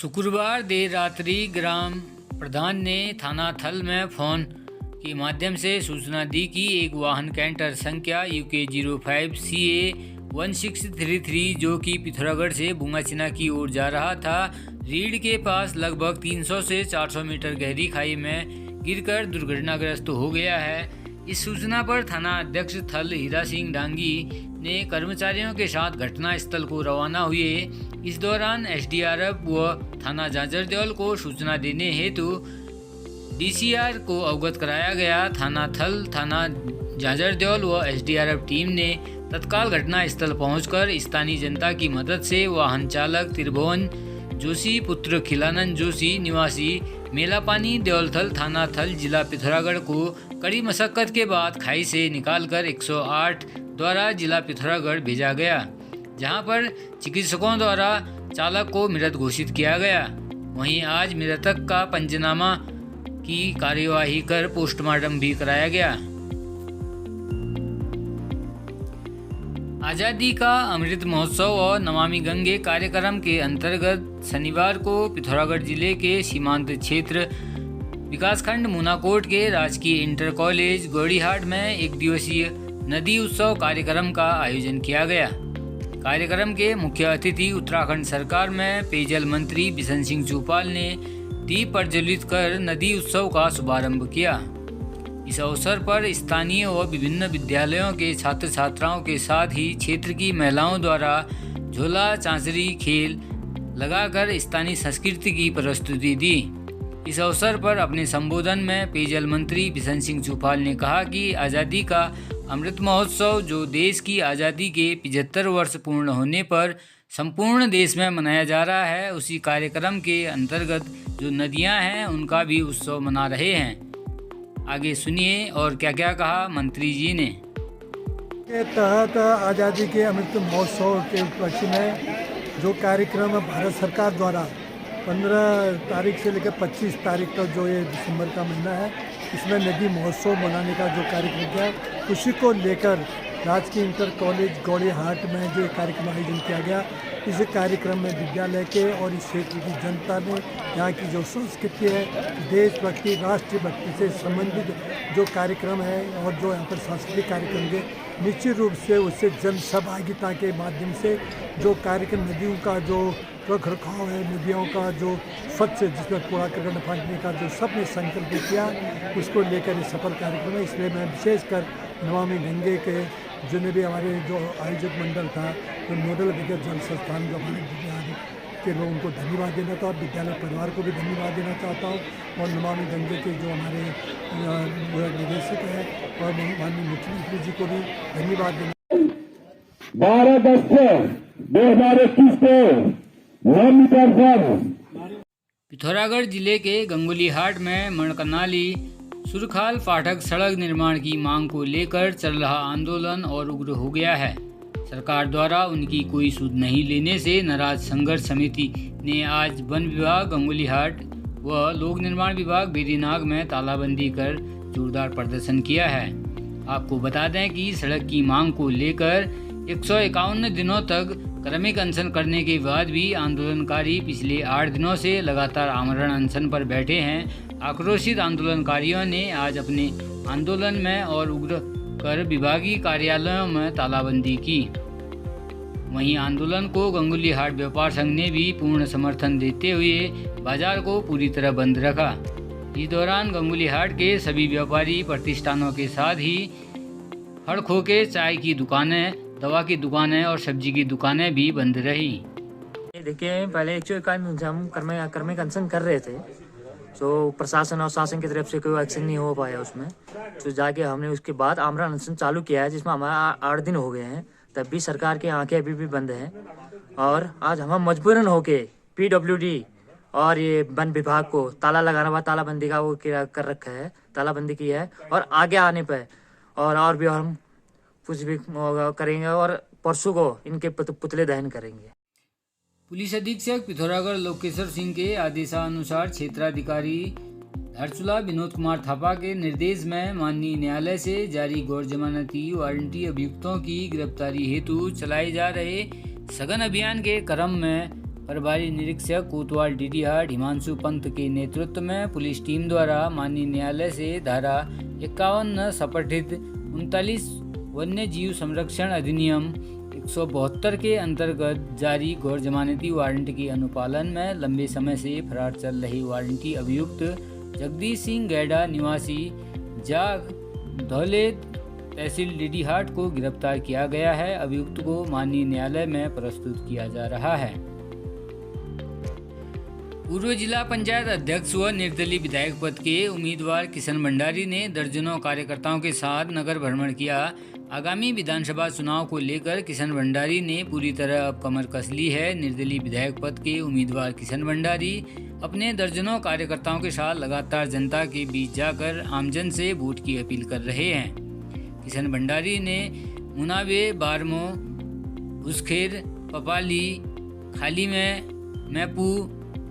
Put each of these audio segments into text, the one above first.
शुक्रवार देर रात्रि ग्राम प्रधान ने थाना थल में फ़ोन के माध्यम से सूचना दी कि एक वाहन कैंटर संख्या UK 05 CA 1633 जो कि पिथौरागढ़ से बुंगाचिना की ओर जा रहा था, रीढ़ के पास लगभग 300 से 400 मीटर गहरी खाई में गिरकर दुर्घटनाग्रस्त हो गया है। इस सूचना पर थाना अध्यक्ष थल हीरा सिंह डांगी ने कर्मचारियों के साथ घटना स्थल को रवाना हुए। इस दौरान SDRF व थाना झांझरदेवल को सूचना देने हेतु DCR को अवगत कराया गया। थाना थल, थाना झांझरदेवल व SDRF टीम ने तत्काल घटना स्थल पहुंचकर स्थानीय जनता की मदद से वाहन चालक त्रिभुवन जोशी पुत्र खिलानंद जोशी निवासी मेलापानी देवलथल थाना थल जिला पिथौरागढ़ को कड़ी मशक्कत के बाद खाई से निकालकर 108 द्वारा जिला पिथौरागढ़ भेजा गया, जहां पर चिकित्सकों द्वारा चालक को मृत घोषित किया गया। वहीं आज मृतक का पंचनामा की कार्यवाही कर पोस्टमार्टम भी कराया गया। आज़ादी का अमृत महोत्सव और नमामि गंगे कार्यक्रम के अंतर्गत शनिवार को पिथौरागढ़ जिले के सीमांत क्षेत्र विकासखंड मुनाकोट के राजकीय इंटर कॉलेज गौड़ीहाट में एक दिवसीय नदी उत्सव कार्यक्रम का आयोजन किया गया। कार्यक्रम के मुख्य अतिथि उत्तराखंड सरकार में पेयजल मंत्री बिशन सिंह चूपाल ने दीप प्रज्वलित कर नदी उत्सव का शुभारंभ किया। इस अवसर पर स्थानीय व विभिन्न विद्यालयों के छात्र छात्राओं के साथ ही क्षेत्र की महिलाओं द्वारा झोला चांचरी खेल लगाकर स्थानीय संस्कृति की प्रस्तुति दी। इस अवसर पर अपने संबोधन में पेयजल मंत्री बिशन सिंह चूपाल ने कहा कि आज़ादी का अमृत महोत्सव जो देश की आज़ादी के 75 वर्ष पूर्ण होने पर संपूर्ण देश में मनाया जा रहा है, उसी कार्यक्रम के अंतर्गत जो नदियां हैं उनका भी उत्सव मना रहे हैं। आगे सुनिए और क्या क्या कहा मंत्री जी ने। के तहत आज़ादी के अमृत महोत्सव के उपलक्ष्य में जो कार्यक्रम भारत सरकार द्वारा 15 तारीख से लेकर 25 तारीख तक जो ये दिसंबर का महीना है, इसमें नदी महोत्सव मनाने का जो कार्यक्रम किया, उसी को लेकर राजकीय इंटर कॉलेज गौड़ीहाट में जो कार्यक्रम आयोजन किया गया। इस कार्यक्रम में विद्यालय के और इस क्षेत्र की जनता ने यहाँ की जो संस्कृति है, देशभक्ति, राष्ट्रभक्ति से संबंधित जो कार्यक्रम है और जो यहाँ पर सांस्कृतिक कार्यक्रम के निश्चित रूप से उससे जन सहभागिता के माध्यम से जो कार्यक्रम नदियों का जो रख रखाव है, नदियों का जो स्वच्छ जिसमें कूड़ा करकट फाँकने का जो सबने संकल्प किया, उसको लेकर ये सफल कार्यक्रम है। इसलिए मैं विशेषकर नमामि गंगे के जिन्हें भी हमारे जो आयोजक मंडल था, जो नोडल विद्युत जल संस्थान जो हमारे विद्यालय के लोगों को धन्यवाद देना था, विद्यालय परिवार को भी धन्यवाद देना चाहता हूँ और नमामि गंगे के जो हमारे निदेशक हैं और माननीय मुख्यमंत्री जी को भी धन्यवाद देना। 12 अगस्त 2021 को पिथौरागढ़ जिले के गंगोलीहाट में मणकनाली सुरखाल फाटक सड़क निर्माण की मांग को लेकर चल रहा आंदोलन और उग्र हो गया है। सरकार द्वारा उनकी कोई सुध नहीं लेने से नाराज संघर्ष समिति ने आज वन विभाग गंगोलीहाट व लोक निर्माण विभाग बेरीनाग में तालाबंदी कर जोरदार प्रदर्शन किया है। आपको बता दें कि सड़क की मांग को लेकर 151 दिनों तक क्रमिक अनशन करने के बाद भी आंदोलनकारी पिछले 8 दिनों से लगातार आमरण अनशन पर बैठे हैं। आक्रोशित आंदोलनकारियों ने आज अपने आंदोलन में और उग्र कर विभागीय कार्यालयों में तालाबंदी की। वहीं आंदोलन को गंगोलीहाट व्यापार संघ ने भी पूर्ण समर्थन देते हुए बाजार को पूरी तरह बंद रखा। इस दौरान गंगोलीहाट के सभी व्यापारी प्रतिष्ठानों के साथ ही हड़खो के चाय की दुकानें, दवा की दुकानें और सब्जी की दुकानें भी बंद रही। देखिए, पहले 151 हम क्रमिक अनशन कर रहे थे, तो प्रशासन और शासन की तरफ से कोई एक्शन नहीं हो पाया उसमें, तो जाके हमने उसके बाद आमरण अनशन चालू किया है, जिसमें हमारा 8 दिन हो गए हैं। तब भी सरकार की आंखें अभी भी बंद हैं और आज हम मजबूरन होके PWD और ये वन विभाग को ताला लगाना हुआ, तालाबंदी का वो कर रखा है, तालाबंदी की है और आगे आने पर और भी हम कुछ भी करेंगे और परसों को इनके पुतले दहन करेंगे। पुलिस अधीक्षक पिथौरागढ़ लोकेश्वर सिंह के आदेशानुसार क्षेत्राधिकारी धारचूला विनोद कुमार थापा के निर्देश में माननीय न्यायालय से जारी गैर जमानती वारंटी अभियुक्तों की गिरफ्तारी हेतु चलाए जा रहे सघन अभियान के क्रम में प्रभारी निरीक्षक कोतवाल डीडीहाट हिमांशु पंत के नेतृत्व में पुलिस टीम द्वारा माननीय न्यायालय से धारा 51 सपठित 39 वन्य जीव संरक्षण अधिनियम 172 के अंतर्गत जारी गैर जमानती वारंट के अनुपालन में लंबे समय से फरार चल रहे वारंटी अभियुक्त जगदीश सिंह गैडा निवासी जाग धौले तहसील डीडीहाट को गिरफ्तार किया गया है। अभियुक्त को माननीय न्यायालय में प्रस्तुत किया जा रहा है। पूर्व जिला पंचायत अध्यक्ष व निर्दलीय विधायक पद के उम्मीदवार किशन भंडारी ने दर्जनों कार्यकर्ताओं के साथ नगर भ्रमण किया। आगामी विधानसभा चुनाव को लेकर किशन भंडारी ने पूरी तरह अब कमर कस ली है। निर्दलीय विधायक पद के उम्मीदवार किशन भंडारी अपने दर्जनों कार्यकर्ताओं के साथ लगातार जनता के बीच जाकर आमजन से वोट की अपील कर रहे हैं। किशन भंडारी ने मुनावे, बारमो, उसखेर, पपाली, खाली में मैपू,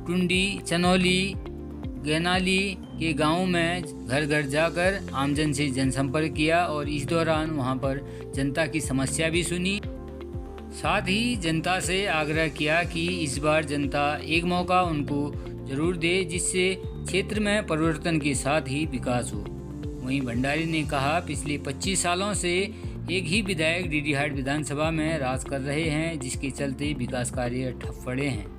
टुंडी, चनौली, गहनाली के गांवों में घर घर जाकर आमजन से जनसंपर्क किया और इस दौरान वहां पर जनता की समस्या भी सुनी। साथ ही जनता से आग्रह किया कि इस बार जनता एक मौका उनको जरूर दे, जिससे क्षेत्र में परिवर्तन के साथ ही विकास हो। वहीं भंडारी ने कहा, पिछले 25 सालों से एक ही विधायक डीडीहाट विधानसभा में राज कर रहे हैं, जिसके चलते विकास कार्य ठप पड़े हैं।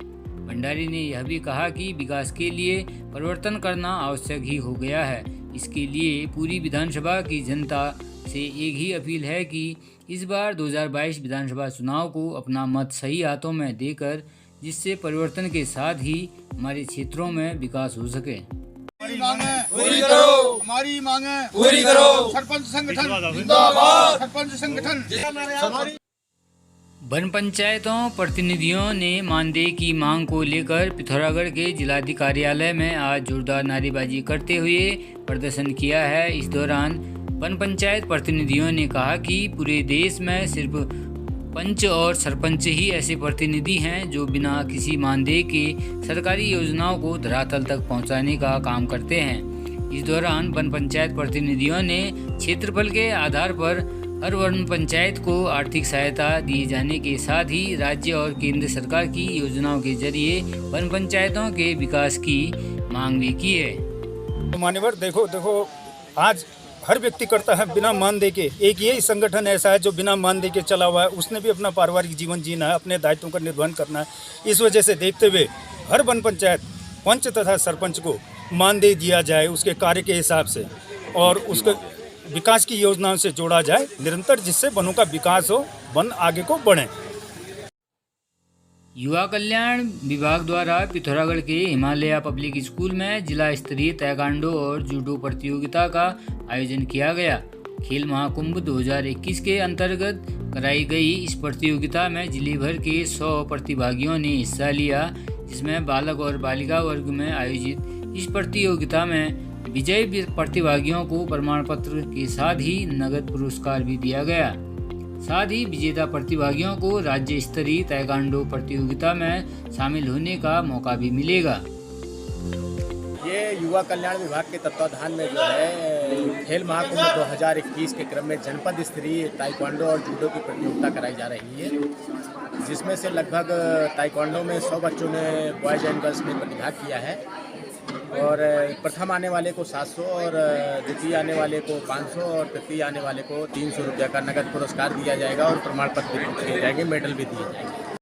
भंडारी ने यह भी कहा कि विकास के लिए परिवर्तन करना आवश्यक ही हो गया है। इसके लिए पूरी विधानसभा की जनता से एक ही अपील है कि इस बार 2022 विधानसभा चुनाव को अपना मत सही हाथों में देकर, जिससे परिवर्तन के साथ ही हमारे क्षेत्रों में विकास हो सके। हमारी मांगे पूरी करो, हमारी मांगे पूरी करो। सरपंच संगठन जिंदाबाद, सरपंच संगठन। वन पंचायतों प्रतिनिधियों ने मानदेय की मांग को लेकर पिथौरागढ़ के जिलाधिकारी कार्यालय में आज जोरदार नारेबाजी करते हुए प्रदर्शन किया है। इस दौरान वन पंचायत प्रतिनिधियों ने कहा कि पूरे देश में सिर्फ पंच और सरपंच ही ऐसे प्रतिनिधि हैं जो बिना किसी मानदेय के सरकारी योजनाओं को धरातल तक पहुंचाने का काम करते हैं। इस दौरान वन पंचायत प्रतिनिधियों ने क्षेत्रफल के आधार पर हर वन पंचायत को आर्थिक सहायता दिए जाने के साथ ही राज्य और केंद्र सरकार की योजनाओं के जरिए वन पंचायतों के विकास की मांग भी की है। मान्यवर देखो आज हर व्यक्ति करता है बिना मानदेय के। एक यही संगठन ऐसा है जो बिना मानदेय के चला हुआ है। उसने भी अपना पारिवारिक जीवन जीना है, अपने दायित्वों का निर्वहन करना है। इस वजह से देखते हुए हर वन पंचायत पंच तथा सरपंच को मानदेय दिया जाए उसके कार्य के हिसाब से, और उसके विकास की योजनाओं से जोड़ा जाए निरंतर, जिससे वनों का विकास हो, वन आगे को बढ़े। युवा कल्याण विभाग द्वारा पिथौरागढ़ के हिमालय पब्लिक स्कूल में जिला स्तरीय ताइक्वांडो और जूडो प्रतियोगिता का आयोजन किया गया। खेल महाकुंभ 2021 के अंतर्गत कराई गई इस प्रतियोगिता में जिले भर के 100 प्रतिभागियों ने हिस्सा लिया, जिसमें बालक और बालिका वर्ग में आयोजित इस प्रतियोगिता में विजयी प्रतिभागियों को प्रमाण पत्र के साथ ही नगद पुरस्कार भी दिया गया। साथ ही विजेता प्रतिभागियों को राज्य स्तरीय ताइक्वांडो प्रतियोगिता में शामिल होने का मौका भी मिलेगा। ये युवा कल्याण विभाग के तत्वाधान में जो है खेल महाकुंभ 2021 के क्रम में जनपद स्तरीय ताइक्वांडो और जूडो की प्रतियोगिता कराई जा रही है, जिसमें से लगभग ताइक्वांडो में 100 बच्चों ने, बॉयज एंड गर्ल्स ने प्रतिभाग किया है। और प्रथम आने वाले को 700 और द्वितीय आने वाले को 500 और तृतीय आने वाले को 300 रुपये का नगद पुरस्कार दिया जाएगा और प्रमाण पत्र भी दिए जाएंगे, मेडल भी दिए जाएंगे।